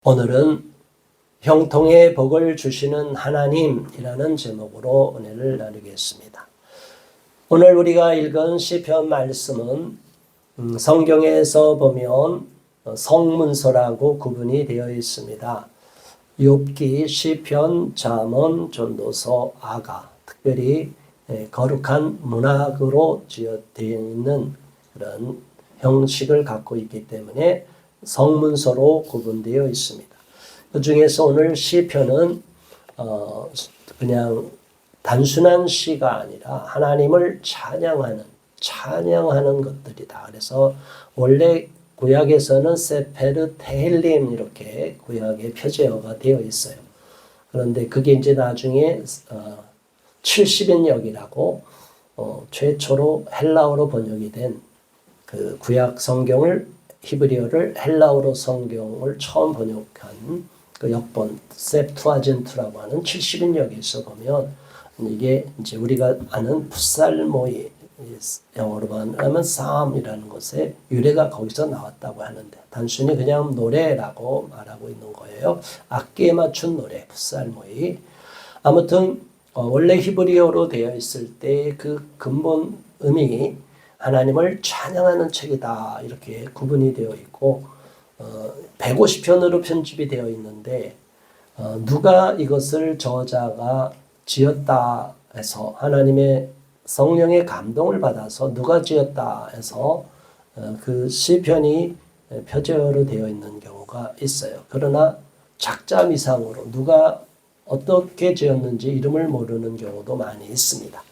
오늘은 형통의 복을 주시는 하나님이라는 제목으로 은혜를 나누겠습니다. 오늘 우리가 읽은 시편 말씀은 성경에서 보면 성문서라고 구분이 되어 있습니다. 욥기, 시편, 잠언, 전도서, 아가, 특별히 거룩한 문학으로 되어 있는 그런 형식을 갖고 있기 때문에 성문서로 구분되어 있습니다. 그 중에서 오늘 시편은 그냥 단순한 시가 아니라 하나님을 찬양하는 것들이다. 그래서 원래 구약에서는 세페르 테힐림 이렇게 구약의 표제어가 되어 있어요. 그런데 그게 이제 나중에 70인역이라고 최초로 헬라어로 번역이 된 그 구약 성경을 히브리어를 헬라어로 성경을 처음 번역한 그 역본 셉투아진트라고 하는 70인역에서 보면 이게 이제 우리가 아는 풋살모이 영어로 말하면 삶이라는 것의 유래가 거기서 나왔다고 하는데 단순히 그냥 노래라고 말하고 있는 거예요. 악기에 맞춘 노래 풋살모이. 아무튼 원래 히브리어로 되어 있을 때 그 근본 의미 하나님을 찬양하는 책이다 이렇게 구분이 되어 있고 150편으로 편집이 되어 있는데 누가 이것을 저자가 지었다 해서 하나님의 성령의 감동을 받아서 누가 지었다 해서 그 시편이 표제어로 되어 있는 경우가 있어요. 그러나 작자 미상으로 누가 어떻게 지었는지 이름을 모르는 경우도 많이 있습니다.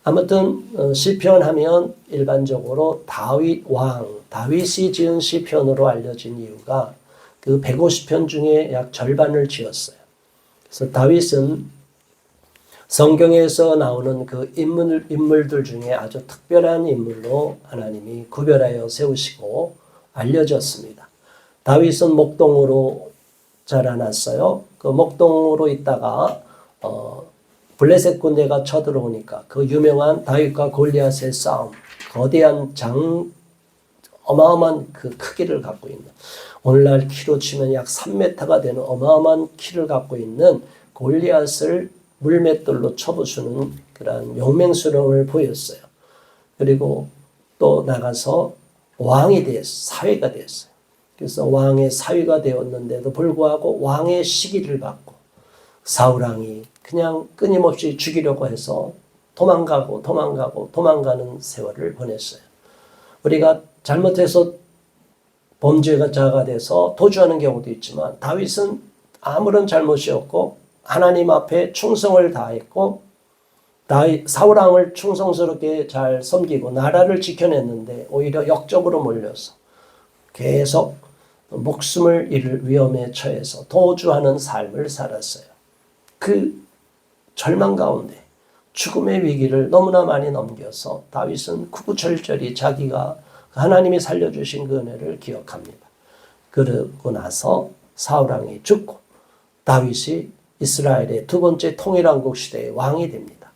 아무튼 시편 하면 일반적으로 다윗이 지은 시편으로 알려진 이유가 그 150편 중에 약 절반을 지었어요. 그래서 다윗은 성경에서 나오는 그 인물들 중에 아주 특별한 인물로 하나님이 구별하여 세우시고 알려졌습니다. 다윗은 목동으로 자라났어요. 그 목동으로 있다가 블레셋 군대가 쳐들어오니까 그 유명한 다윗과 골리앗의 싸움, 거대한 어마어마한 그 크기를 갖고 있는, 오늘날 키로 치면 약 3m가 되는 어마어마한 키를 갖고 있는 골리앗을 물맷돌로 쳐부수는 그런 용맹스러움을 보였어요. 그리고 또 나가서 왕이 되었어요. 사위가 되었어요. 그래서 왕의 사위가 되었는데도 불구하고 왕의 시기를 받고 사울왕이 그냥 끊임없이 죽이려고 해서 도망가는 세월을 보냈어요. 우리가 잘못해서 범죄자가 돼서 도주하는 경우도 있지만 다윗은 아무런 잘못이 없고 하나님 앞에 충성을 다했고 사울왕을 충성스럽게 잘 섬기고 나라를 지켜냈는데 오히려 역적으로 몰려서 계속 목숨을 잃을 위험에 처해서 도주하는 삶을 살았어요. 그 절망 가운데 죽음의 위기를 너무나 많이 넘겨서 다윗은 구구절절히 자기가 하나님이 살려주신 그 은혜를 기억합니다. 그러고 나서 사울왕이 죽고 다윗이 이스라엘의 두 번째 통일왕국 시대의 왕이 됩니다.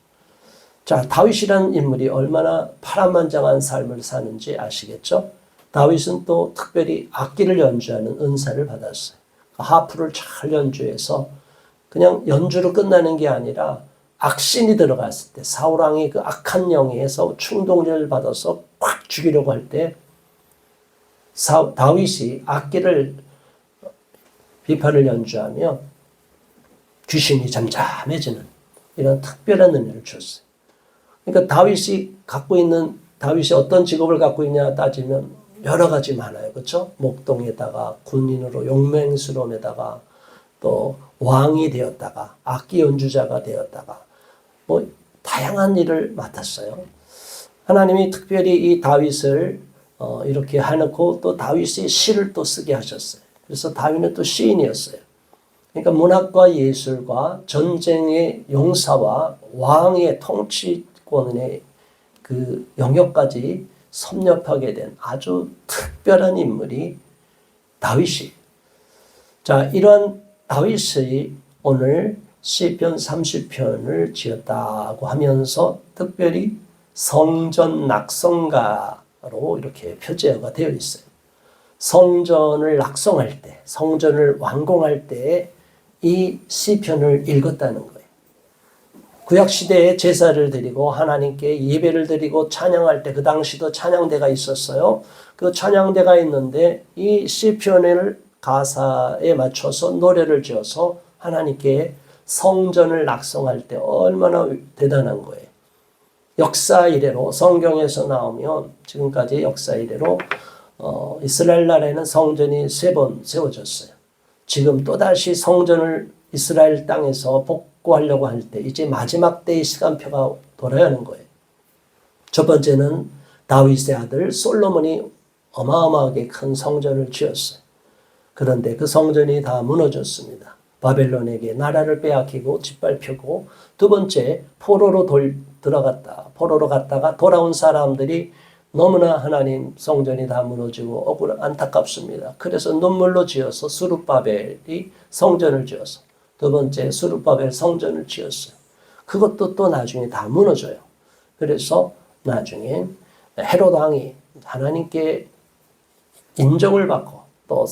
자, 다윗이라는 인물이 얼마나 파란만장한 삶을 사는지 아시겠죠? 다윗은 또 특별히 악기를 연주하는 은사를 받았어요. 하프를 잘 연주해서 그냥 연주로 끝나는 게 아니라 악신이 들어갔을 때 사울왕이 그 악한 영에서 충동을 받아서 꽉 죽이려고 할 때 다윗이 악기를 비파를 연주하며 귀신이 잠잠해지는 이런 특별한 은혜를 줬어요. 그러니까 다윗이 어떤 직업을 갖고 있냐 따지면 여러 가지 많아요. 그렇죠? 목동에다가 군인으로 용맹스러움에다가 또 왕이 되었다가 악기 연주자가 되었다가 뭐 다양한 일을 맡았어요. 하나님이 특별히 이 다윗을 이렇게 해놓고 또 다윗이 시를 또 쓰게 하셨어요. 그래서 다윗은 또 시인이었어요. 그러니까 문학과 예술과 전쟁의 용사와 왕의 통치권의 그 영역까지 섭렵하게 된 아주 특별한 인물이 다윗이. 자, 이런 다윗이 오늘 시편 30편을 지었다고 하면서 특별히 성전 낙성가로 이렇게 표제가 되어 있어요. 성전을 낙성할 때, 성전을 완공할 때 이 시편을 읽었다는 거예요. 구약시대에 제사를 드리고 하나님께 예배를 드리고 찬양할 때 그 당시도 찬양대가 있었어요. 그 찬양대가 있는데 이 시편을 가사에 맞춰서 노래를 지어서 하나님께 성전을 낙성할 때 얼마나 대단한 거예요. 역사 이래로 성경에서 나오면 지금까지 역사 이래로 이스라엘 나라에는 성전이 3번 세워졌어요. 지금 또다시 성전을 이스라엘 땅에서 복구하려고 할 때 이제 마지막 때의 시간표가 돌아야 하는 거예요. 첫 번째는 다윗의 아들 솔로몬이 어마어마하게 큰 성전을 지었어요. 그런데 그 성전이 다 무너졌습니다. 바벨론에게 나라를 빼앗기고 짓밟히고, 두 번째 포로로 포로로 갔다가 돌아온 사람들이 너무나 하나님 성전이 다 무너지고 안타깝습니다. 그래서 눈물로 지어서 스룹바벨이 성전을 지어서, 두 번째 스룹바벨 성전을 지었어요. 그것도 또 나중에 다 무너져요. 그래서 나중에 헤롯 왕이 하나님께 인정을 받고 또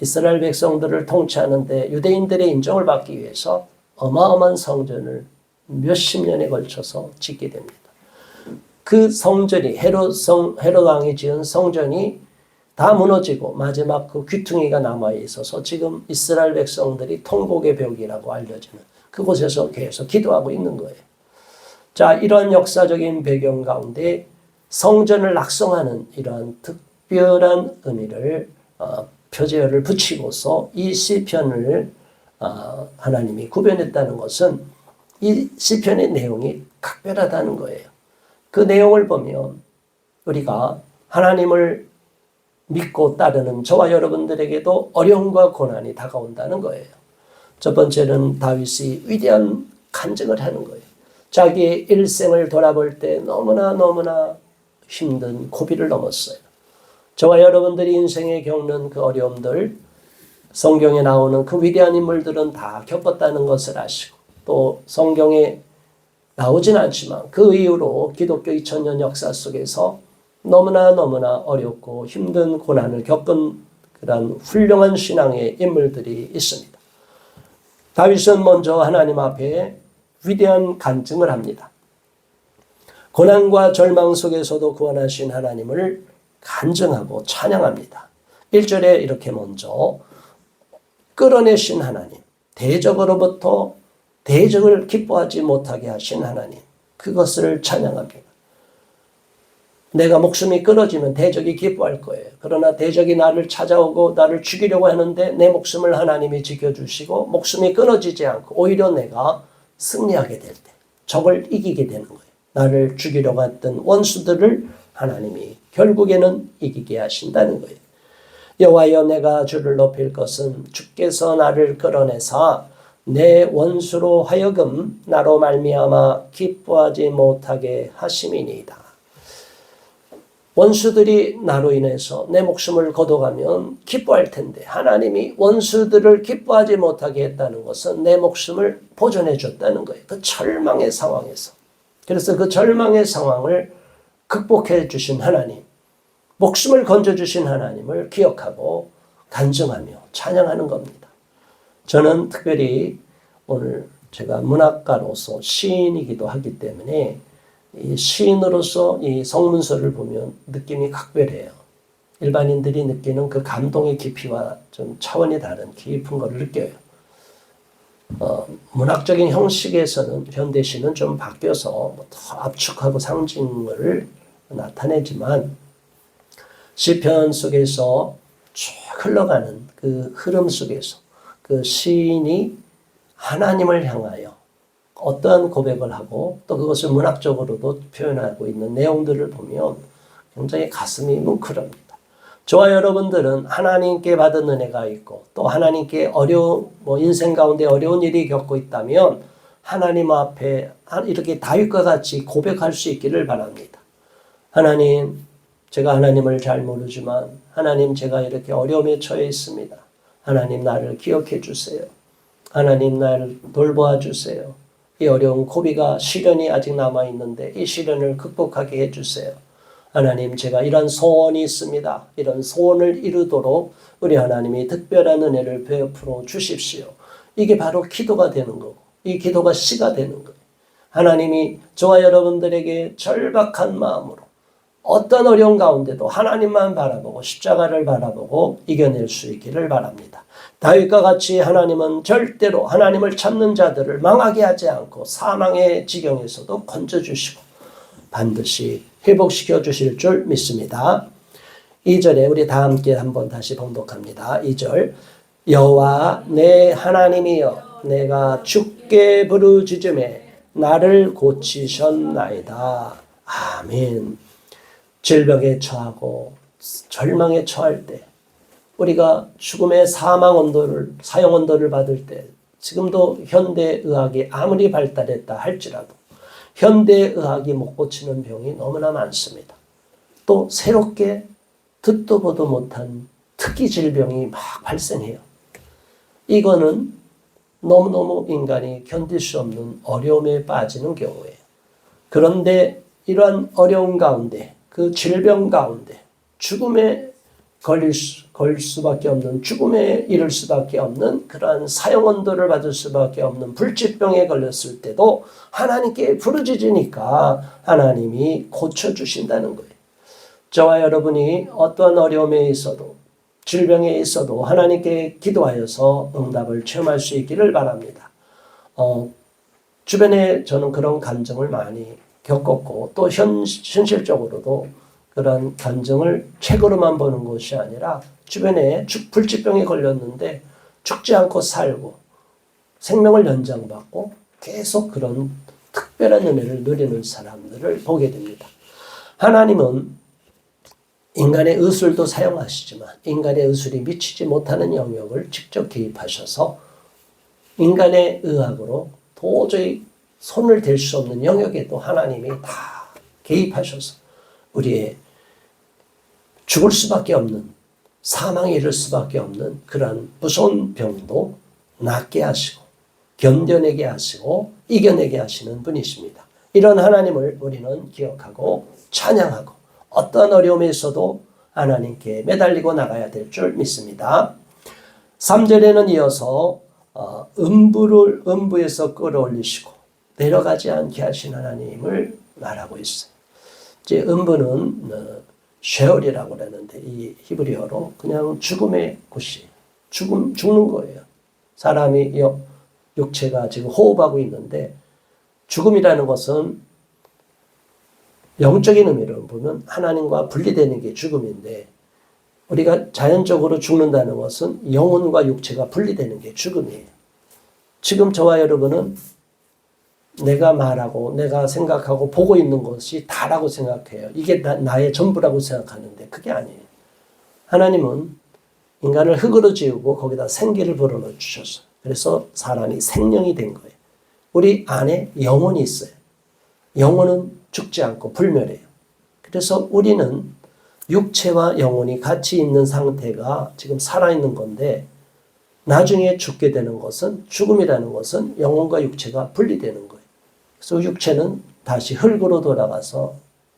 이스라엘 백성들을 통치하는데 유대인들의 인정을 받기 위해서 어마어마한 성전을 몇십 년에 걸쳐서 짓게 됩니다. 그 성전이 헤롯 왕이 지은 성전이 다 무너지고 마지막 그 귀퉁이가 남아 있어서 지금 이스라엘 백성들이 통곡의 벽이라고 알려지는 그곳에서 계속 기도하고 있는 거예요. 자, 이런 역사적인 배경 가운데 성전을 낙성하는 이러한 특별한 의미를 표제어를 붙이고서 이 시편을 하나님이 구별했다는 것은 이 시편의 내용이 각별하다는 거예요. 그 내용을 보면 우리가 하나님을 믿고 따르는 저와 여러분들에게도 어려움과 고난이 다가온다는 거예요. 첫 번째는 다윗이 위대한 간증을 하는 거예요. 자기의 일생을 돌아볼 때 너무나 힘든 고비를 넘었어요. 저와 여러분들이 인생에 겪는 그 어려움들, 성경에 나오는 그 위대한 인물들은 다 겪었다는 것을 아시고, 또 성경에 나오진 않지만 그 이후로 기독교 2000년 역사 속에서 너무나 어렵고 힘든 고난을 겪은 그런 훌륭한 신앙의 인물들이 있습니다. 다윗은 먼저 하나님 앞에 위대한 간증을 합니다. 고난과 절망 속에서도 구원하신 하나님을 간증하고 찬양합니다. 1절에 이렇게 먼저 끌어내신 하나님, 대적으로부터 대적을 기뻐하지 못하게 하신 하나님, 그것을 찬양합니다. 내가 목숨이 끊어지면 대적이 기뻐할 거예요. 그러나 대적이 나를 찾아오고 나를 죽이려고 하는데 내 목숨을 하나님이 지켜주시고 목숨이 끊어지지 않고 오히려 내가 승리하게 될 때, 적을 이기게 되는 거예요. 나를 죽이려고 했던 원수들을 하나님이 결국에는 이기게 하신다는 거예요. 여호와여, 내가 주를 높일 것은 주께서 나를 끌어내사 내 원수로 하여금 나로 말미암아 기뻐하지 못하게 하심이니이다. 원수들이 나로 인해서 내 목숨을 거둬가면 기뻐할 텐데 하나님이 원수들을 기뻐하지 못하게 했다는 것은 내 목숨을 보존해 줬다는 거예요. 그 절망의 상황에서. 그래서 그 절망의 상황을 극복해 주신 하나님, 목숨을 건져주신 하나님을 기억하고 간증하며 찬양하는 겁니다. 저는 특별히 오늘 제가 문학가로서 시인이기도 하기 때문에 이 시인으로서 이 성문서를 보면 느낌이 각별해요. 일반인들이 느끼는 그 감동의 깊이와 좀 차원이 다른 깊은 걸 느껴요. 문학적인 형식에서는 현대시는 좀 바뀌어서 더 압축하고 상징을 나타내지만 시편 속에서 쭉 흘러가는 그 흐름 속에서 그 시인이 하나님을 향하여 어떠한 고백을 하고 또 그것을 문학적으로도 표현하고 있는 내용들을 보면 굉장히 가슴이 뭉클합니다. 저와 여러분들은 하나님께 받은 은혜가 있고 또 하나님께 인생 가운데 어려운 일이 겪고 있다면 하나님 앞에 이렇게 다윗과 같이 고백할 수 있기를 바랍니다. 하나님, 제가 하나님을 잘 모르지만 하나님, 제가 이렇게 어려움에 처해 있습니다. 하나님, 나를 기억해 주세요. 하나님, 나를 돌보아 주세요. 이 어려운 고비가 시련이 아직 남아있는데 이 시련을 극복하게 해주세요. 하나님, 제가 이런 소원이 있습니다. 이런 소원을 이루도록 우리 하나님이 특별한 은혜를 베풀어 주십시오. 이게 바로 기도가 되는 거고, 이 기도가 씨가 되는 거예요. 하나님이 저와 여러분들에게 절박한 마음으로 어떤 어려운 가운데도 하나님만 바라보고 십자가를 바라보고 이겨낼 수 있기를 바랍니다. 다윗과 같이 하나님은 절대로 하나님을 찾는 자들을 망하게 하지 않고 사망의 지경에서도 건져주시고 반드시 회복시켜 주실 줄 믿습니다. 2절에 우리 다 함께 한번 다시 봉독합니다. 2절, 여호와 내 하나님이여, 내가 주께 부르짖음에 나를 고치셨나이다. 아멘. 질병에 처하고 절망에 처할 때, 우리가 죽음의 사망 온도를, 사형 온도를 받을 때, 지금도 현대의학이 아무리 발달했다 할지라도 현대의학이 못 고치는 병이 너무나 많습니다. 또 새롭게 듣도 보도 못한 특이 질병이 막 발생해요. 이거는 너무너무 인간이 견딜 수 없는 어려움에 빠지는 경우예요. 그런데 이러한 어려움 가운데, 그 질병 가운데 죽음에 걸 수밖에 없는, 죽음에 이를 수밖에 없는 그러한 사형 언도를 받을 수밖에 없는 불치병에 걸렸을 때도 하나님께 부르짖으니까 하나님이 고쳐주신다는 거예요. 저와 여러분이 어떠한 어려움에 있어도, 질병에 있어도 하나님께 기도하여서 응답을 체험할 수 있기를 바랍니다. 주변에 저는 그런 감정을 많이 겪었고, 또 현실적으로도 그런 감정을 책으로만 보는 것이 아니라 주변에 불치병에 걸렸는데 죽지 않고 살고 생명을 연장받고 계속 그런 특별한 은혜를 누리는 사람들을 보게 됩니다. 하나님은 인간의 의술도 사용하시지만 인간의 의술이 미치지 못하는 영역을 직접 개입하셔서 인간의 의학으로 도저히 손을 댈 수 없는 영역에도 하나님이 다 개입하셔서 우리의 죽을 수밖에 없는, 사망에 이를 수밖에 없는 그러한 무서운 병도 낫게 하시고 견뎌내게 하시고 이겨내게 하시는 분이십니다. 이런 하나님을 우리는 기억하고 찬양하고 어떤 어려움에 있어도 하나님께 매달리고 나가야 될 줄 믿습니다. 3절에는 이어서 음부에서 끌어올리시고 내려가지 않게 하신 하나님을 말하고 있어요. 이제 음부는 쉐올이라고 그러는데 이 히브리어로 그냥 죽음의 곳이, 죽는 거예요. 사람이 육체가 지금 호흡하고 있는데 죽음이라는 것은 영적인 의미로 보면 하나님과 분리되는 게 죽음인데, 우리가 자연적으로 죽는다는 것은 영혼과 육체가 분리되는 게 죽음이에요. 지금 저와 여러분은 내가 말하고 내가 생각하고 보고 있는 것이 다라고 생각해요. 이게 나의 전부라고 생각하는데 그게 아니에요. 하나님은 인간을 흙으로 지우고 거기다 생기를 불어넣어 주셨어요. 그래서 사람이 생명이 된 거예요. 우리 안에 영혼이 있어요. 영혼은 죽지 않고 불멸해요. 그래서 우리는 육체와 영혼이 같이 있는 상태가 지금 살아있는 건데, 나중에 죽게 되는 것은, 죽음이라는 것은 영혼과 육체가 분리되는 거예요. 그래서 육체는 다시 흙으로 돌아가서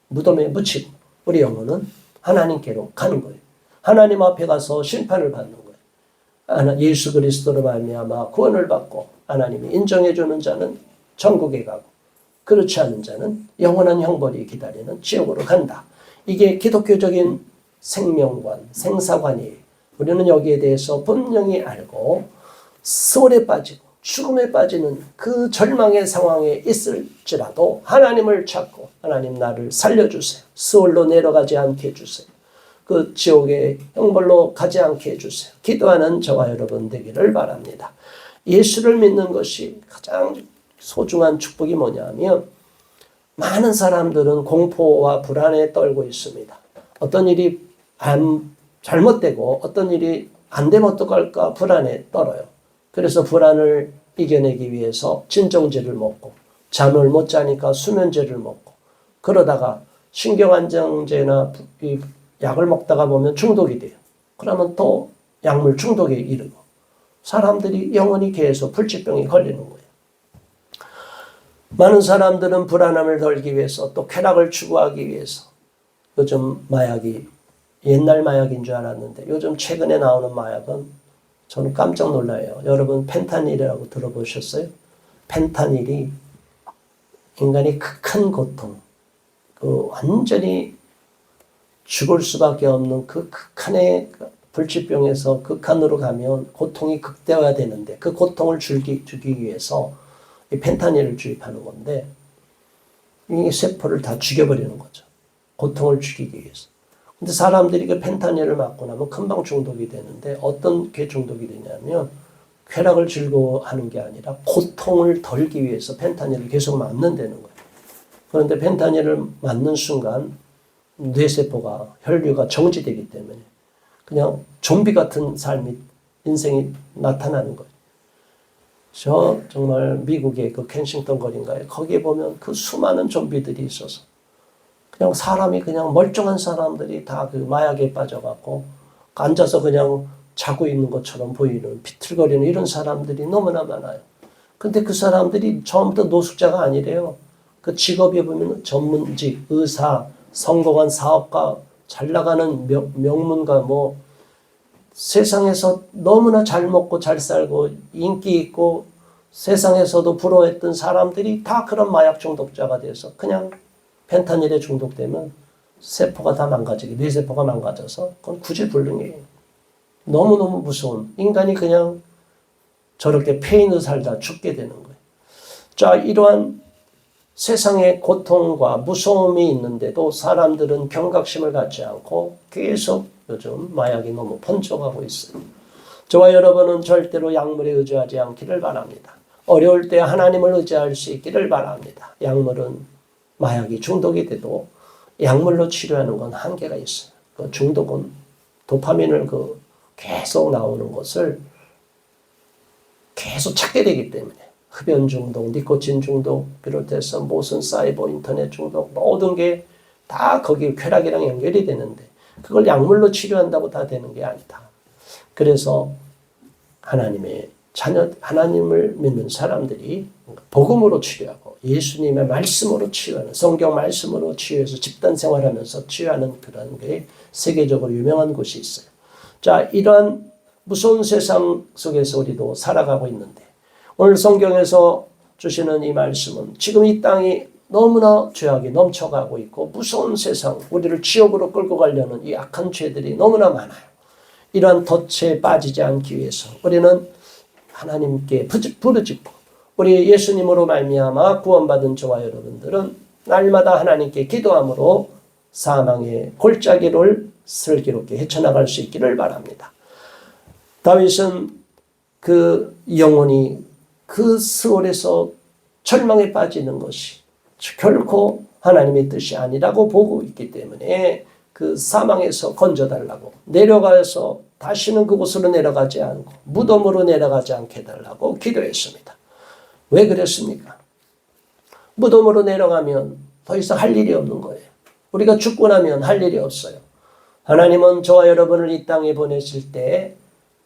무덤에 묻히고 우리 영혼은 하나님께로 가는 거예요. 하나님 앞에 가서 심판을 받는 거예요. 예수 그리스도로 말미암아 구원을 받고 하나님이 인정해 주는 자는 천국에 가고 그렇지 않은 자는 영원한 형벌이 기다리는 지옥으로 간다. 이게 기독교적인 생명관, 생사관이에요. 우리는 여기에 대해서 분명히 알고 수월에 빠지고 죽음에 빠지는 그 절망의 상황에 있을지라도 하나님을 찾고, 하나님 나를 살려주세요. 수월로 내려가지 않게 해주세요. 그 지옥의 형벌로 가지 않게 해주세요. 기도하는 저와 여러분 되기를 바랍니다. 예수를 믿는 것이 가장 소중한 축복이 뭐냐면, 많은 사람들은 공포와 불안에 떨고 있습니다. 어떤 일이 잘못되고 어떤 일이 안 되면 어떡할까 불안에 떨어요. 그래서 불안을 이겨내기 위해서 진정제를 먹고, 잠을 못 자니까 수면제를 먹고, 그러다가 신경안정제나 약을 먹다가 보면 중독이 돼요. 그러면 또 약물 중독에 이르고 사람들이 영원히 계속 불치병에 걸리는 거예요. 많은 사람들은 불안함을 덜기 위해서, 또 쾌락을 추구하기 위해서 요즘 마약이 옛날 마약인 줄 알았는데 요즘 최근에 나오는 마약은 저는 깜짝 놀라요. 여러분 펜타닐이라고 들어보셨어요? 펜타닐이 인간이 극한 고통, 그 완전히 죽을 수밖에 없는 그 극한의 불치병에서 극한으로 가면 고통이 극대화되는데 그 고통을 주기 위해서 이 펜타닐을 주입하는 건데 이 세포를 다 죽여버리는 거죠. 고통을 죽이기 위해서. 근데 사람들이 그 펜타닐을 맞고 나면 금방 중독이 되는데 어떤 게 중독이 되냐면 쾌락을 즐거워하는 게 아니라 고통을 덜기 위해서 펜타닐을 계속 맞는다는 거예요. 그런데 펜타닐을 맞는 순간 뇌세포가 혈류가 정지되기 때문에 그냥 좀비 같은 삶이 인생이 나타나는 거예요. 저 정말 미국의 그 켄싱턴 거리인가에 거기에 보면 그 수많은 좀비들이 있어서 그냥 사람이 그냥 멀쩡한 사람들이 다 그 마약에 빠져갖고 앉아서 그냥 자고 있는 것처럼 보이는 비틀거리는 이런 사람들이 너무나 많아요. 근데 그 사람들이 처음부터 노숙자가 아니래요. 그 직업에 보면 전문직, 의사, 성공한 사업가, 잘 나가는 명문가 뭐 세상에서 너무나 잘 먹고 잘 살고 인기 있고 세상에서도 부러워했던 사람들이 다 그런 마약 중독자가 돼서 그냥 펜타닐에 중독되면 세포가 다 망가지게 뇌세포가 망가져서 그건 구제불능이에요. 너무너무 무서운 인간이 그냥 저렇게 폐인으로 살다 죽게 되는 거예요. 자, 이러한 세상에 고통과 무서움이 있는데도 사람들은 경각심을 갖지 않고 계속 요즘 마약이 너무 번쩍하고 있어요. 저와 여러분은 절대로 약물에 의지하지 않기를 바랍니다. 어려울 때 하나님을 의지할 수 있기를 바랍니다. 약물은 마약이 중독이 돼도 약물로 치료하는 건 한계가 있어요. 그 중독은 도파민을 계속 나오는 것을 계속 찾게 되기 때문에 흡연 중독, 니코틴 중독 비롯해서 무슨 사이버 인터넷 중독 모든 게 다 거기 쾌락이랑 연결이 되는데 그걸 약물로 치료한다고 다 되는 게 아니다. 그래서 하나님의 자녀, 하나님을 믿는 사람들이 복음으로 치료하고 예수님의 말씀으로 치유하는 성경 말씀으로 치유해서 집단 생활하면서 치유하는 그런 게 세계적으로 유명한 곳이 있어요. 자, 이러한 무서운 세상 속에서 우리도 살아가고 있는데 오늘 성경에서 주시는 이 말씀은 지금 이 땅이 너무나 죄악이 넘쳐가고 있고 무서운 세상, 우리를 지옥으로 끌고 가려는 이 악한 죄들이 너무나 많아요. 이러한 덫에 빠지지 않기 위해서 우리는 하나님께 부르짖고 우리 예수님으로 말미암아 구원받은 저와 여러분들은 날마다 하나님께 기도함으로 사망의 골짜기를 슬기롭게 헤쳐나갈 수 있기를 바랍니다. 다윗은 그 영혼이 그 스올에서 절망에 빠지는 것이 결코 하나님의 뜻이 아니라고 보고 있기 때문에 그 사망에서 건져달라고 내려가서 다시는 그곳으로 내려가지 않고 무덤으로 내려가지 않게 해달라고 기도했습니다. 왜 그랬습니까? 무덤으로 내려가면 더 이상 할 일이 없는 거예요. 우리가 죽고 나면 할 일이 없어요. 하나님은 저와 여러분을 이 땅에 보내실 때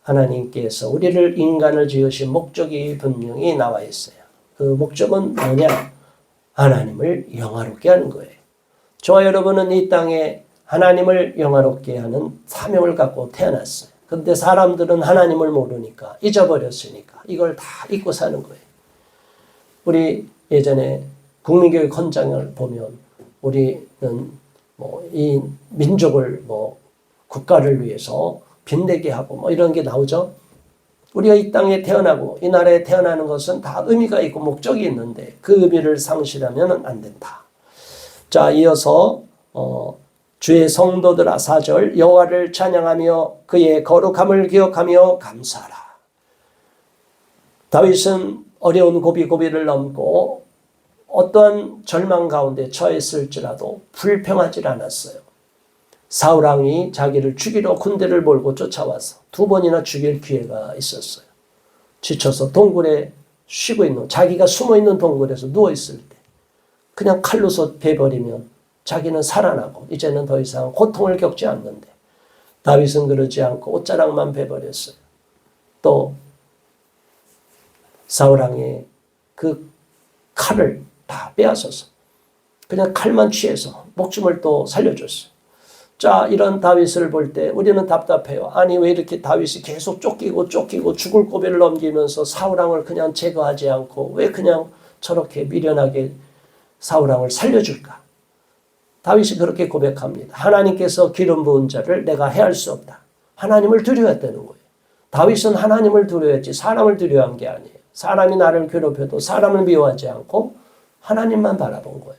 하나님께서 우리를 인간을 지으신 목적이 분명히 나와 있어요. 그 목적은 뭐냐? 하나님을 영화롭게 하는 거예요. 저와 여러분은 이 땅에 하나님을 영화롭게 하는 사명을 갖고 태어났어요. 그런데 사람들은 하나님을 모르니까 잊어버렸으니까 이걸 다 잊고 사는 거예요. 우리 예전에 국민교육 헌장을 보면 우리는 이 민족을 국가를 위해서 빛내게 하고 이런 게 나오죠. 우리가 이 땅에 태어나고 이 나라에 태어나는 것은 다 의미가 있고 목적이 있는데 그 의미를 상실하면 안 된다. 자, 이어서 주의 성도들아 4절 여호와를 찬양하며 그의 거룩함을 기억하며 감사하라. 다윗은 어려운 고비고비를 넘고 어떠한 절망 가운데 처했을지라도 불평하지 않았어요. 사울왕이 자기를 죽이러 군대를 몰고 쫓아와서 2번이나 죽일 기회가 있었어요. 지쳐서 동굴에 쉬고 있는, 자기가 숨어있는 동굴에서 누워있을 때 그냥 칼로서 베버리면 자기는 살아나고 이제는 더 이상 고통을 겪지 않는데 다윗은 그러지 않고 옷자락만 베버렸어요. 또 사울왕의 그 칼을 다 빼앗아서 그냥 칼만 취해서 목숨을 또 살려줬어요. 자, 이런 다윗을 볼 때 우리는 답답해요. 아니 왜 이렇게 다윗이 계속 쫓기고 죽을 고비를 넘기면서 사울왕을 그냥 제거하지 않고 왜 그냥 저렇게 미련하게 사울왕을 살려줄까? 다윗이 그렇게 고백합니다. 하나님께서 기름 부은 자를 내가 해할 수 없다. 하나님을 두려워했다는 거예요. 다윗은 하나님을 두려워했지 사람을 두려워한 게 아니에요. 사람이 나를 괴롭혀도 사람을 미워하지 않고 하나님만 바라본 거예요.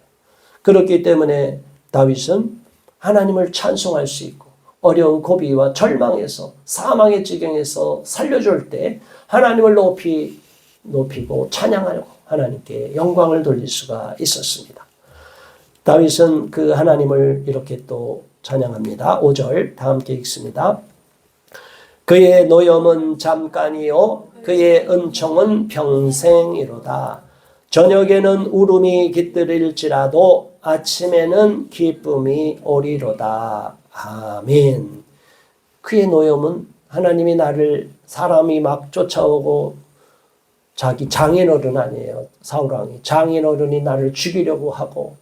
그렇기 때문에 다윗은 하나님을 찬송할 수 있고 어려운 고비와 절망에서 사망의 지경에서 살려줄 때 하나님을 높이고 찬양하고 하나님께 영광을 돌릴 수가 있었습니다. 다윗은 그 하나님을 이렇게 또 찬양합니다. 5절 다 함께 읽습니다. 그의 노염은 잠깐이요 그의 은총은 평생이로다. 저녁에는 울음이 깃들일지라도 아침에는 기쁨이 오리로다. 아멘. 그의 노염은 하나님이 나를 사람이 막 쫓아오고 자기 장인어른 아니에요. 사울왕이 장인어른이 나를 죽이려고 하고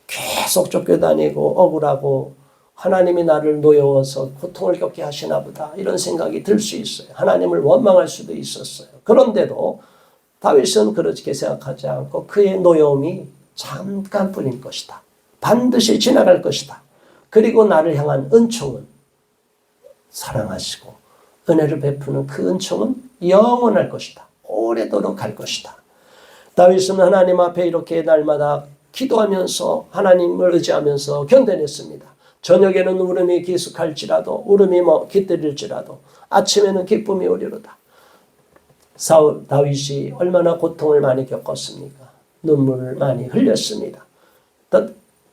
계속 쫓겨다니고 억울하고 하나님이 나를 노여워서 고통을 겪게 하시나 보다 이런 생각이 들 수 있어요. 하나님을 원망할 수도 있었어요. 그런데도 다윗은 그렇게 생각하지 않고 그의 노여움이 잠깐뿐일 것이다. 반드시 지나갈 것이다. 그리고 나를 향한 은총은 사랑하시고 은혜를 베푸는 그 은총은 영원할 것이다. 오래도록 갈 것이다. 다윗은 하나님 앞에 이렇게 날마다 기도하면서 하나님을 의지하면서 견뎌냈습니다. 저녁에는 울음이 기숙할지라도 울음이 깃들일지라도 아침에는 기쁨이 오리로다. 다윗이 얼마나 고통을 많이 겪었습니까? 눈물을 많이 흘렸습니다.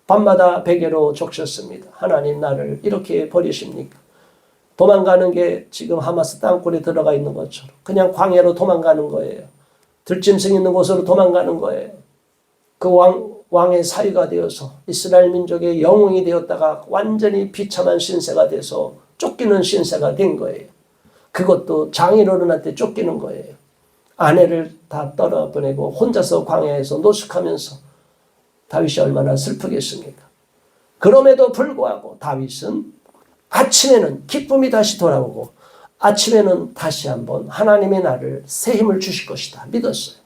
밤마다 베개로 적셨습니다. 하나님 나를 이렇게 버리십니까? 도망가는 게 지금 하마스 땅굴에 들어가 있는 것처럼 그냥 광야로 도망가는 거예요. 들짐승 있는 곳으로 도망가는 거예요. 그 왕의 사위가 되어서 이스라엘 민족의 영웅이 되었다가 완전히 비참한 신세가 돼서 쫓기는 신세가 된 거예요. 그것도 장인어른한테 쫓기는 거예요. 아내를 다 떠나보내고 혼자서 광야에서 노숙하면서 다윗이 얼마나 슬프겠습니까? 그럼에도 불구하고 다윗은 아침에는 기쁨이 다시 돌아오고 아침에는 다시 한번 하나님의 나를 새 힘을 주실 것이다 믿었어요.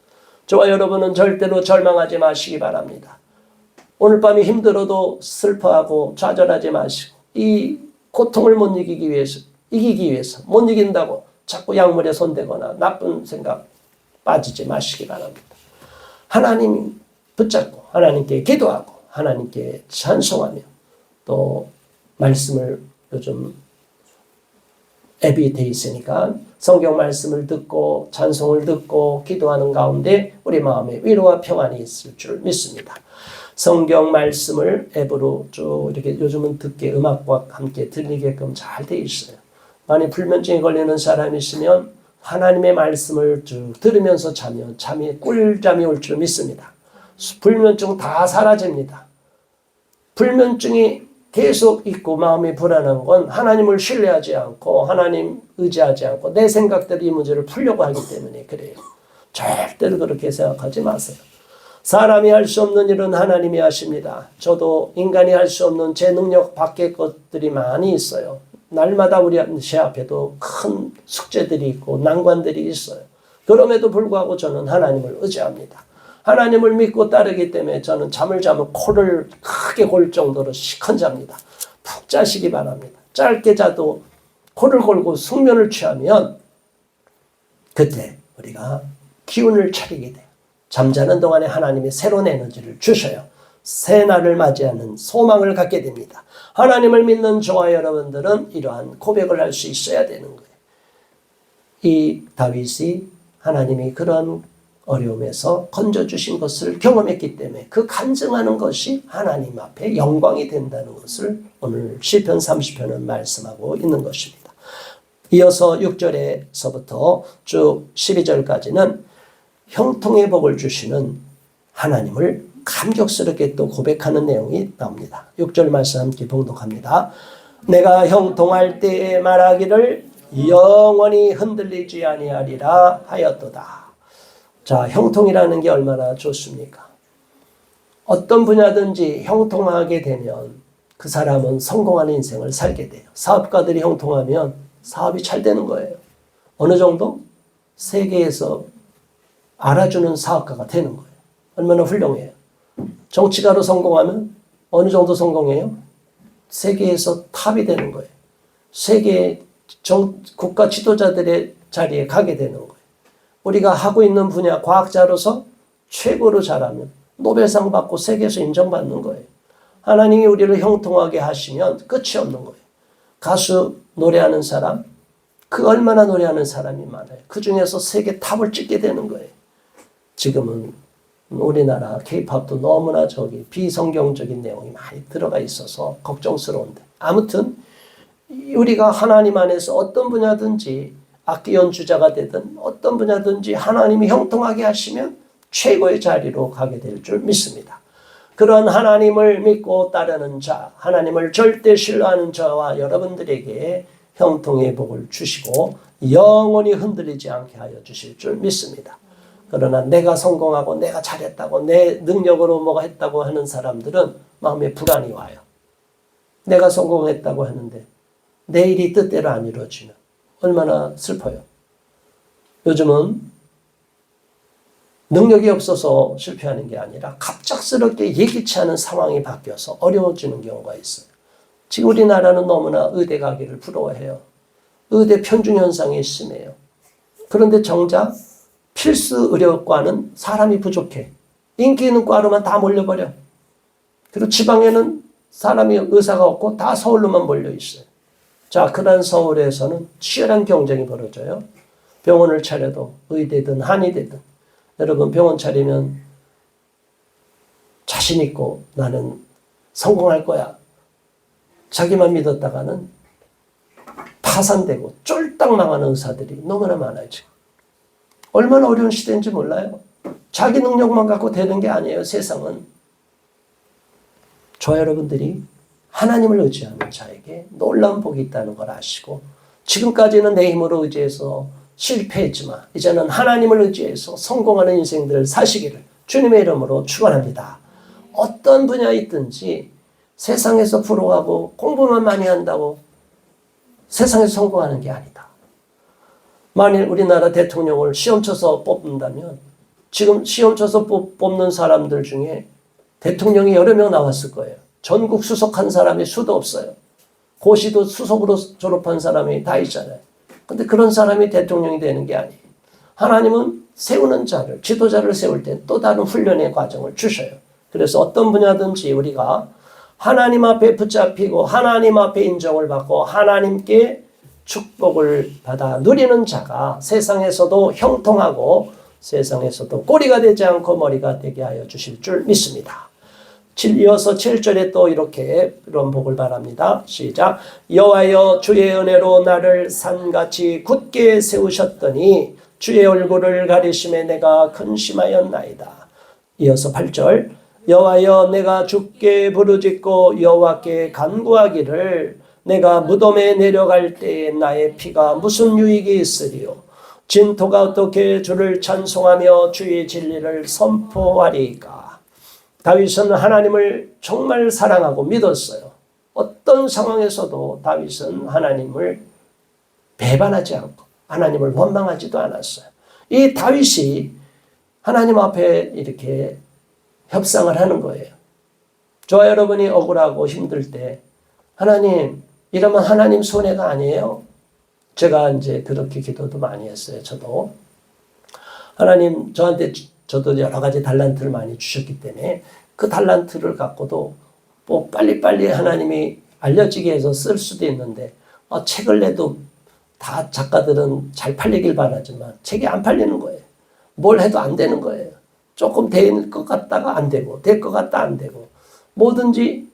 저와 여러분은 절대로 절망하지 마시기 바랍니다. 오늘 밤이 힘들어도 슬퍼하고 좌절하지 마시고 이 고통을 못 이기기 위해서 못 이긴다고 자꾸 약물에 손대거나 나쁜 생각 빠지지 마시기 바랍니다. 하나님 붙잡고 하나님께 기도하고 하나님께 찬송하며 또 말씀을 요즘 앱이 돼 있으니까 성경 말씀을 듣고 찬송을 듣고 기도하는 가운데 우리 마음에 위로와 평안이 있을 줄 믿습니다. 성경 말씀을 앱으로 쭉 이렇게 요즘은 듣게 음악과 함께 들리게끔 잘 돼 있어요. 만약 불면증에 걸리는 사람이 있으면 하나님의 말씀을 쭉 들으면서 자면 꿀잠이 올 줄 믿습니다. 불면증 다 사라집니다. 불면증이 계속 있고 마음이 불안한 건 하나님을 신뢰하지 않고 하나님 의지하지 않고 내 생각대로 이 문제를 풀려고 하기 때문에 그래요. 절대로 그렇게 생각하지 마세요. 사람이 할 수 없는 일은 하나님이 하십니다. 저도 인간이 할 수 없는 제 능력 밖의 것들이 많이 있어요. 날마다 우리 제 앞에도 큰 숙제들이 있고 난관들이 있어요. 그럼에도 불구하고 저는 하나님을 의지합니다. 하나님을 믿고 따르기 때문에 저는 잠을 자면 코를 크게 골 정도로 시큰 잡니다. 푹 자시기 바랍니다. 짧게 자도 코를 골고 숙면을 취하면 그때 우리가 기운을 차리게 돼요. 잠자는 동안에 하나님이 새로운 에너지를 주셔요. 새 날을 맞이하는 소망을 갖게 됩니다. 하나님을 믿는 저와 여러분들은 이러한 고백을 할 수 있어야 되는 거예요. 이 다윗이 하나님이 그런 어려움에서 건져주신 것을 경험했기 때문에 그 간증하는 것이 하나님 앞에 영광이 된다는 것을 오늘 시편 30편은 말씀하고 있는 것입니다. 이어서 6절에서부터 쭉 12절까지는 형통의 복을 주시는 하나님을 감격스럽게 또 고백하는 내용이 나옵니다. 6절 말씀 함께 봉독합니다. 내가 형통할 때에 말하기를 영원히 흔들리지 아니하리라 하였도다. 자, 형통이라는 게 얼마나 좋습니까? 어떤 분야든지 형통하게 되면 그 사람은 성공하는 인생을 살게 돼요. 사업가들이 형통하면 사업이 잘 되는 거예요. 어느 정도? 세계에서 알아주는 사업가가 되는 거예요. 얼마나 훌륭해요. 정치가로 성공하면 어느 정도 성공해요? 세계에서 탑이 되는 거예요. 세계 국가 지도자들의 자리에 가게 되는 거예요. 우리가 하고 있는 분야 과학자로서 최고로 잘하면 노벨상 받고 세계에서 인정받는 거예요. 하나님이 우리를 형통하게 하시면 끝이 없는 거예요. 가수 노래하는 사람, 그 얼마나 노래하는 사람이 많아요. 그 중에서 세계 탑을 찍게 되는 거예요. 지금은 우리나라 K-팝도 너무나 비성경적인 내용이 많이 들어가 있어서 걱정스러운데, 아무튼 우리가 하나님 안에서 어떤 분야든지 악기 연주자가 되든 어떤 분야든지 하나님이 형통하게 하시면 최고의 자리로 가게 될 줄 믿습니다. 그런 하나님을 믿고 따르는 자, 하나님을 절대 신뢰하는 저와 여러분들에게 형통의 복을 주시고 영원히 흔들리지 않게 하여 주실 줄 믿습니다. 그러나 내가 성공하고 내가 잘했다고 내 능력으로 뭐가 했다고 하는 사람들은 마음에 불안이 와요. 내가 성공했다고 하는데 내 일이 뜻대로 안 이루어지면 얼마나 슬퍼요. 요즘은 능력이 없어서 실패하는 게 아니라 갑작스럽게 예기치 않은 상황이 바뀌어서 어려워지는 경우가 있어요. 지금 우리나라는 너무나 의대 가기를 부러워해요. 의대 편중 현상이 심해요. 그런데 정작 필수 의료과는 사람이 부족해. 인기 있는 과로만 다 몰려버려. 그리고 지방에는 사람이 의사가 없고 다 서울로만 몰려 있어요. 자, 그런 서울에서는 치열한 경쟁이 벌어져요. 병원을 차려도 의대든 한의대든. 여러분 병원 차리면 자신 있고 나는 성공할 거야. 자기만 믿었다가는 파산되고 쫄딱 망하는 의사들이 너무나 많아요. 지금. 얼마나 어려운 시대인지 몰라요. 자기 능력만 갖고 되는 게 아니에요. 세상은. 저 여러분들이 하나님을 의지하는 자에게 놀라운 복이 있다는 걸 아시고, 지금까지는 내 힘으로 의지해서 실패했지만 이제는 하나님을 의지해서 성공하는 인생들을 사시기를 주님의 이름으로 축원합니다. 어떤 분야에 있든지 세상에서 부러워하고 공부만 많이 한다고 세상에서 성공하는 게 아니다. 만일 우리나라 대통령을 시험 쳐서 뽑는다면 지금 시험 쳐서 뽑는 사람들 중에 대통령이 여러 명 나왔을 거예요. 전국 수석한 사람이 수도 없어요. 고시도 수석으로 졸업한 사람이 다 있잖아요. 근데 그런 사람이 대통령이 되는 게 아니에요. 하나님은 세우는 자를, 지도자를 세울 때 또 다른 훈련의 과정을 주셔요. 그래서 어떤 분야든지 우리가 하나님 앞에 붙잡히고 하나님 앞에 인정을 받고 하나님께 축복을 받아 누리는 자가 세상에서도 형통하고 세상에서도 꼬리가 되지 않고 머리가 되게 하여 주실 줄 믿습니다. 이어서 7절에 또 이렇게 이런 복을 바랍니다. 시작. 여호와여 주의 은혜로 나를 산같이 굳게 세우셨더니 주의 얼굴을 가리심에 내가 근심하였나이다. 이어서 8절. 여호와여 내가 주께 부르짖고 여호와께 간구하기를 내가 무덤에 내려갈 때에 나의 피가 무슨 유익이 있으리요. 진토가 어떻게 주를 찬송하며 주의 진리를 선포하리까. 다윗은 하나님을 정말 사랑하고 믿었어요. 어떤 상황에서도 다윗은 하나님을 배반하지 않고 하나님을 원망하지도 않았어요. 이 다윗이 하나님 앞에 이렇게 협상을 하는 거예요. 저와 여러분이 억울하고 힘들 때 하나님, 이러면 하나님 손해가 아니에요? 제가 이제 그렇게 기도도 많이 했어요. 저도. 하나님 저도 여러 가지 달란트를 많이 주셨기 때문에 그 달란트를 갖고도 뭐 빨리빨리 하나님이 알려지게 해서 쓸 수도 있는데 책을 내도 다 작가들은 잘 팔리길 바라지만 책이 안 팔리는 거예요. 뭘 해도 안 되는 거예요. 조금 될 것 같다가 안 되고 될 것 같다 안 되고 뭐든지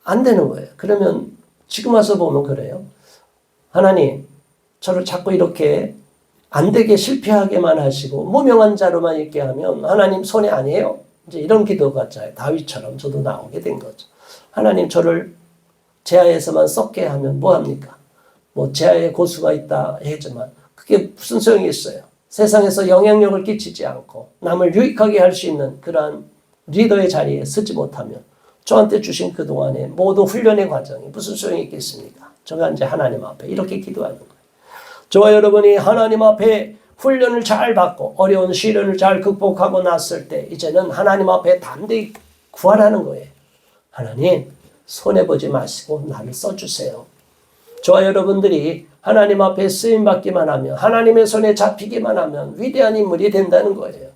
안 되는 거예요. 그러면 지금 와서 보면 그래요. 하나님 저를 자꾸 이렇게 안 되게 실패하게만 하시고 무명한 자로만 있게 하면 하나님 손해 아니에요? 이제 이런 기도가 다윗처럼 저도 나오게 된 거죠. 하나님 저를 제하에서만 썩게 하면 뭐합니까? 뭐 제하에 고수가 있다 하지만 그게 무슨 소용이 있어요? 세상에서 영향력을 끼치지 않고 남을 유익하게 할 수 있는 그러한 리더의 자리에 서지 못하면 저한테 주신 그동안의 모든 훈련의 과정이 무슨 소용이 있겠습니까? 제가 이제 하나님 앞에 이렇게 기도하는 거예요. 저와 여러분이 하나님 앞에 훈련을 잘 받고 어려운 시련을 잘 극복하고 났을 때 이제는 하나님 앞에 담대히 구하라는 거예요. 하나님, 손해보지 마시고 나를 써주세요. 저와 여러분들이 하나님 앞에 쓰임받기만 하면, 하나님의 손에 잡히기만 하면 위대한 인물이 된다는 거예요.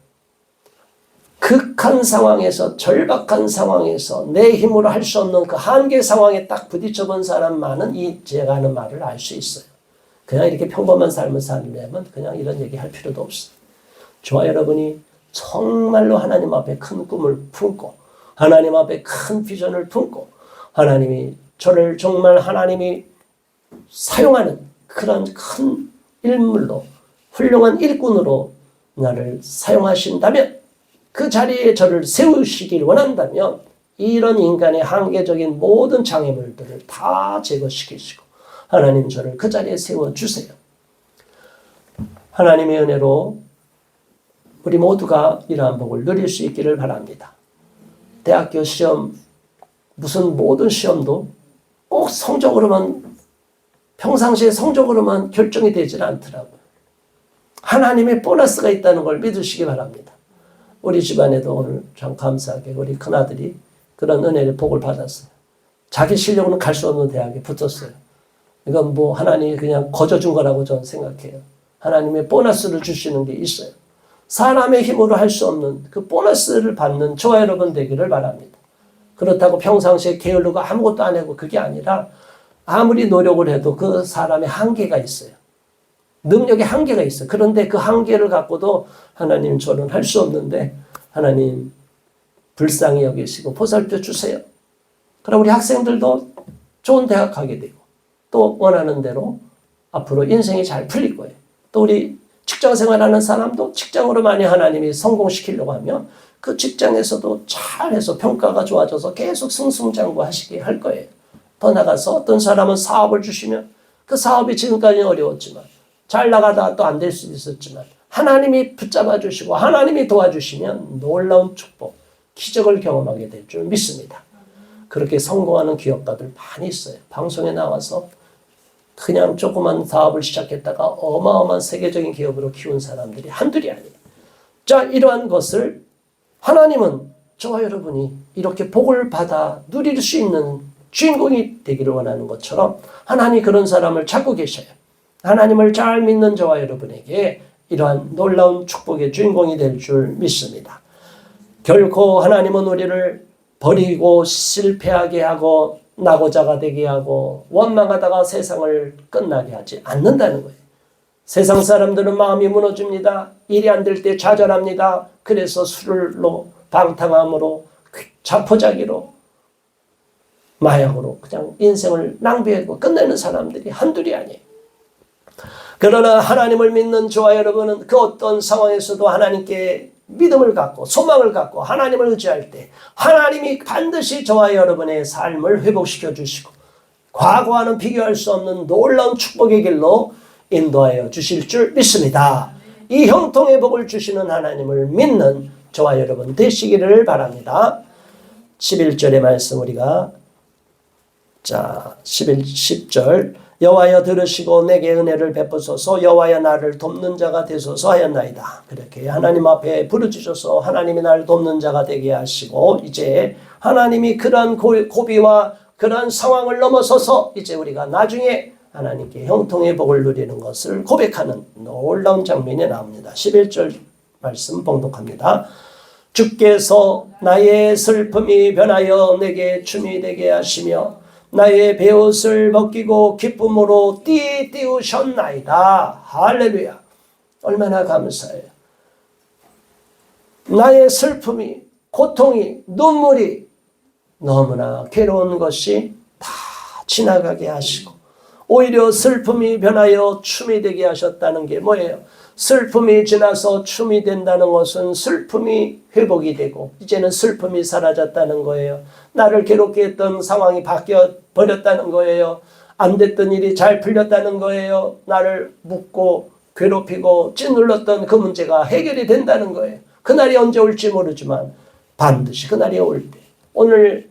극한 상황에서, 절박한 상황에서 내 힘으로 할 수 없는 그 한계 상황에 딱 부딪혀 본 사람만은 제가 하는 말을 알 수 있어요. 그냥 이렇게 평범한 삶을 살려면 그냥 이런 얘기 할 필요도 없어요. 저와 여러분이 정말로 하나님 앞에 큰 꿈을 품고 하나님 앞에 큰 비전을 품고 하나님이 저를 정말 하나님이 사용하는 그런 큰 인물로 훌륭한 일꾼으로 나를 사용하신다면 그 자리에 저를 세우시길 원한다면 이런 인간의 한계적인 모든 장애물들을 다 제거시키시고 하나님 저를 그 자리에 세워주세요. 하나님의 은혜로 우리 모두가 이러한 복을 누릴 수 있기를 바랍니다. 대학교 시험, 무슨 모든 시험도 꼭 성적으로만, 평상시의 성적으로만 결정이 되질 않더라고요. 하나님의 보너스가 있다는 걸 믿으시기 바랍니다. 우리 집안에도 오늘 참 감사하게 우리 큰아들이 그런 은혜의 복을 받았어요. 자기 실력으로는 갈 수 없는 대학에 붙었어요. 이건 뭐 하나님이 그냥 거저준 거라고 저는 생각해요. 하나님의 보너스를 주시는 게 있어요. 사람의 힘으로 할 수 없는 그 보너스를 받는 저와 여러분 되기를 바랍니다. 그렇다고 평상시에 게으르고 아무것도 안 하고 그게 아니라 아무리 노력을 해도 그 사람의 한계가 있어요. 능력의 한계가 있어요. 그런데 그 한계를 갖고도 하나님 저는 할 수 없는데 하나님 불쌍히 여기시고 보살펴 주세요. 그럼 우리 학생들도 좋은 대학 가게 되고 또 원하는 대로 앞으로 인생이 잘 풀릴 거예요. 또 우리 직장 생활하는 사람도 직장으로 많이 하나님이 성공시키려고 하면 그 직장에서도 잘해서 평가가 좋아져서 계속 승승장구하시게 할 거예요. 더 나가서 어떤 사람은 사업을 주시면 그 사업이 지금까지 어려웠지만 잘 나가다 또 안 될 수도 있었지만 하나님이 붙잡아 주시고 하나님이 도와주시면 놀라운 축복, 기적을 경험하게 될 줄 믿습니다. 그렇게 성공하는 기업가들 많이 있어요. 방송에 나와서 그냥 조그만 사업을 시작했다가 어마어마한 세계적인 기업으로 키운 사람들이 한둘이 아니에요. 자, 이러한 것을 하나님은 저와 여러분이 이렇게 복을 받아 누릴 수 있는 주인공이 되기를 원하는 것처럼 하나님이 그런 사람을 찾고 계셔요. 하나님을 잘 믿는 저와 여러분에게 이러한 놀라운 축복의 주인공이 될 줄 믿습니다. 결코 하나님은 우리를 버리고 실패하게 하고 낙오자가 되게 하고 원망하다가 세상을 끝나게 하지 않는다는 거예요. 세상 사람들은 마음이 무너집니다. 일이 안 될 때 좌절합니다. 그래서 술로, 방탕함으로, 자포자기로, 마약으로 그냥 인생을 낭비하고 끝내는 사람들이 한둘이 아니에요. 그러나 하나님을 믿는 저와 여러분은 그 어떤 상황에서도 하나님께 믿음을 갖고 소망을 갖고 하나님을 의지할 때 하나님이 반드시 저와 여러분의 삶을 회복시켜 주시고 과거와는 비교할 수 없는 놀라운 축복의 길로 인도하여 주실 줄 믿습니다. 이 형통의 복을 주시는 하나님을 믿는 저와 여러분 되시기를 바랍니다. 11절의 말씀 우리가 10절 여호와여 들으시고 내게 은혜를 베푸소서 여호와여 나를 돕는 자가 되소서 하였나이다. 그렇게 하나님 앞에 부르짖어서 하나님이 나를 돕는 자가 되게 하시고 이제 하나님이 그러한 고비와 그러한 상황을 넘어서서 이제 우리가 나중에 하나님께 형통의 복을 누리는 것을 고백하는 놀라운 장면이 나옵니다. 11절 말씀 봉독합니다. 주께서 나의 슬픔이 변하여 내게 춤이 되게 하시며 나의 베옷을 벗기고 기쁨으로 띠우셨나이다. 할렐루야. 얼마나 감사해요. 나의 슬픔이, 고통이, 눈물이 너무나 괴로운 것이 다 지나가게 하시고 오히려 슬픔이 변하여 춤이 되게 하셨다는 게 뭐예요? 슬픔이 지나서 춤이 된다는 것은 슬픔이 회복이 되고 이제는 슬픔이 사라졌다는 거예요. 나를 괴롭게 했던 상황이 바뀌어 버렸다는 거예요. 안 됐던 일이 잘 풀렸다는 거예요. 나를 묻고 괴롭히고 찌눌렀던 그 문제가 해결이 된다는 거예요. 그날이 언제 올지 모르지만 반드시 그날이 올 때 오늘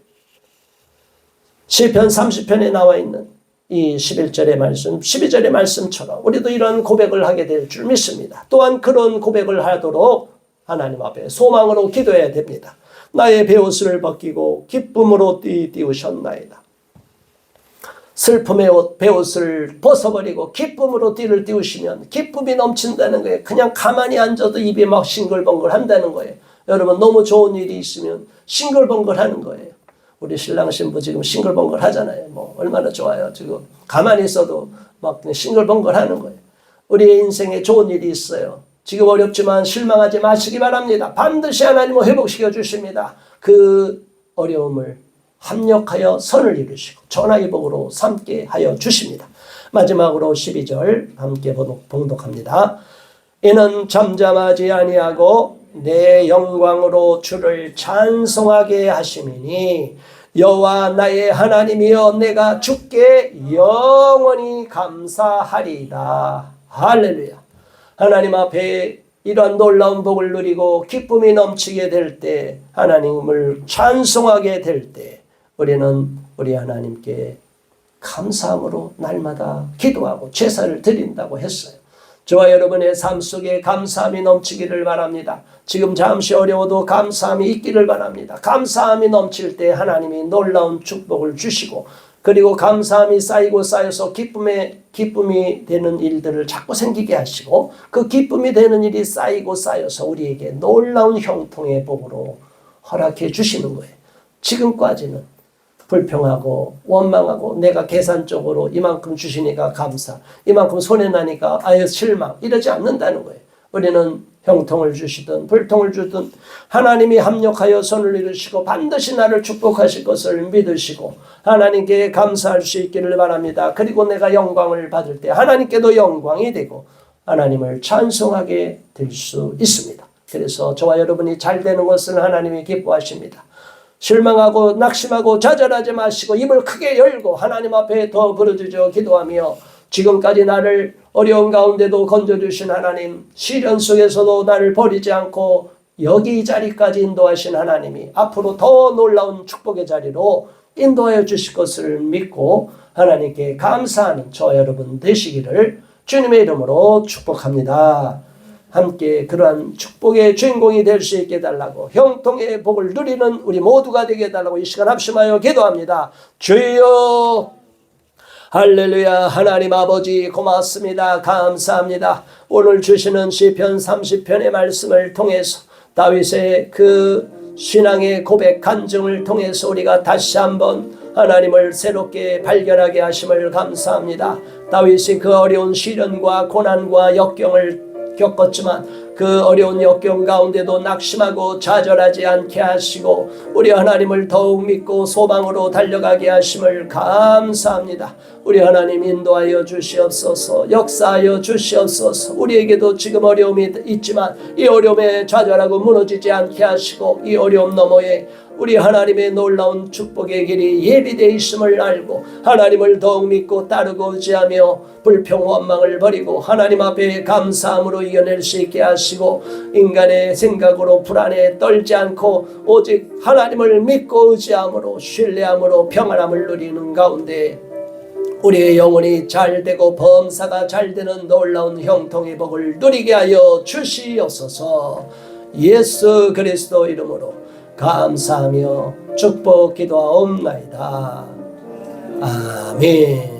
시편 30편에 나와 있는 이 11절의 말씀, 12절의 말씀처럼 우리도 이런 고백을 하게 될 줄 믿습니다. 또한 그런 고백을 하도록 하나님 앞에 소망으로 기도해야 됩니다. 나의 베옷을 벗기고 기쁨으로 띠우셨나이다. 슬픔의 옷, 베옷을 벗어버리고 기쁨으로 띠를 띠우시면 기쁨이 넘친다는 거예요. 그냥 가만히 앉아도 입이 막 싱글벙글 한다는 거예요. 여러분, 너무 좋은 일이 있으면 싱글벙글 하는 거예요. 우리 신랑 신부 지금 싱글벙글 하잖아요. 뭐 얼마나 좋아요. 지금 가만히 있어도 막 싱글벙글 하는 거예요. 우리의 인생에 좋은 일이 있어요. 지금 어렵지만 실망하지 마시기 바랍니다. 반드시 하나님은 회복시켜 주십니다. 그 어려움을 합력하여 선을 이루시고 전하의 복으로 삼게 하여 주십니다. 마지막으로 12절 함께 봉독합니다. 이는 잠잠하지 아니하고 내 영광으로 주를 찬송하게 하심이니 여호와 나의 하나님이여 내가 주께 영원히 감사하리이다. 할렐루야. 하나님 앞에 이러한 놀라운 복을 누리고 기쁨이 넘치게 될 때, 하나님을 찬송하게 될 때 우리는 우리 하나님께 감사함으로 날마다 기도하고 제사를 드린다고 했어요. 저와 여러분의 삶 속에 감사함이 넘치기를 바랍니다. 지금 잠시 어려워도 감사함이 있기를 바랍니다. 감사함이 넘칠 때 하나님이 놀라운 축복을 주시고, 그리고 감사함이 쌓이고 쌓여서 기쁨이 되는 일들을 자꾸 생기게 하시고, 그 기쁨이 되는 일이 쌓이고 쌓여서 우리에게 놀라운 형통의 복으로 허락해 주시는 거예요. 지금까지는 불평하고 원망하고 내가 계산적으로 이만큼 주시니까 감사, 이만큼 손해나니까 아유 실망, 이러지 않는다는 거예요. 우리는 형통을 주시든 불통을 주든 하나님이 합력하여 선을 이루시고 반드시 나를 축복하실 것을 믿으시고 하나님께 감사할 수 있기를 바랍니다. 그리고 내가 영광을 받을 때 하나님께도 영광이 되고 하나님을 찬송하게 될 수 있습니다. 그래서 저와 여러분이 잘 되는 것을 하나님이 기뻐하십니다. 실망하고 낙심하고 좌절하지 마시고 입을 크게 열고 하나님 앞에 더 부르짖어 기도하며, 지금까지 나를 어려운 가운데도 건져주신 하나님, 시련 속에서도 나를 버리지 않고 여기 이 자리까지 인도하신 하나님이 앞으로 더 놀라운 축복의 자리로 인도하여 주실 것을 믿고 하나님께 감사하는 저와 여러분 되시기를 주님의 이름으로 축복합니다. 함께 그러한 축복의 주인공이 될 수 있게 해달라고, 형통의 복을 누리는 우리 모두가 되게 해달라고 이 시간 합심하여 기도합니다. 주여 할렐루야. 하나님 아버지 고맙습니다. 감사합니다. 오늘 주시는 시편 30편의 말씀을 통해서 다윗의 그 신앙의 고백 간증을 통해서 우리가 다시 한번 하나님을 새롭게 발견하게 하심을 감사합니다. 다윗이 그 어려운 시련과 고난과 역경을 겪었지만 그 어려운 역경 가운데도 낙심하고 좌절하지 않게 하시고 우리 하나님을 더욱 믿고 소망으로 달려가게 하심을 감사합니다. 우리 하나님 인도하여 주시옵소서, 역사하여 주시옵소서. 우리에게도 지금 어려움이 있지만 이 어려움에 좌절하고 무너지지 않게 하시고 이 어려움 너머에 우리 하나님의 놀라운 축복의 길이 예비되어 있음을 알고 하나님을 더욱 믿고 따르고 의지하며 불평 원망을 버리고 하나님 앞에 감사함으로 이겨낼 수 있게 하시고, 인간의 생각으로 불안에 떨지 않고 오직 하나님을 믿고 의지함으로 신뢰함으로 평안함을 누리는 가운데 우리의 영혼이 잘되고 범사가 잘되는 놀라운 형통의 복을 누리게 하여 주시옵소서. 예수 그리스도 이름으로 감사하며 축복 기도하옵나이다. 아멘.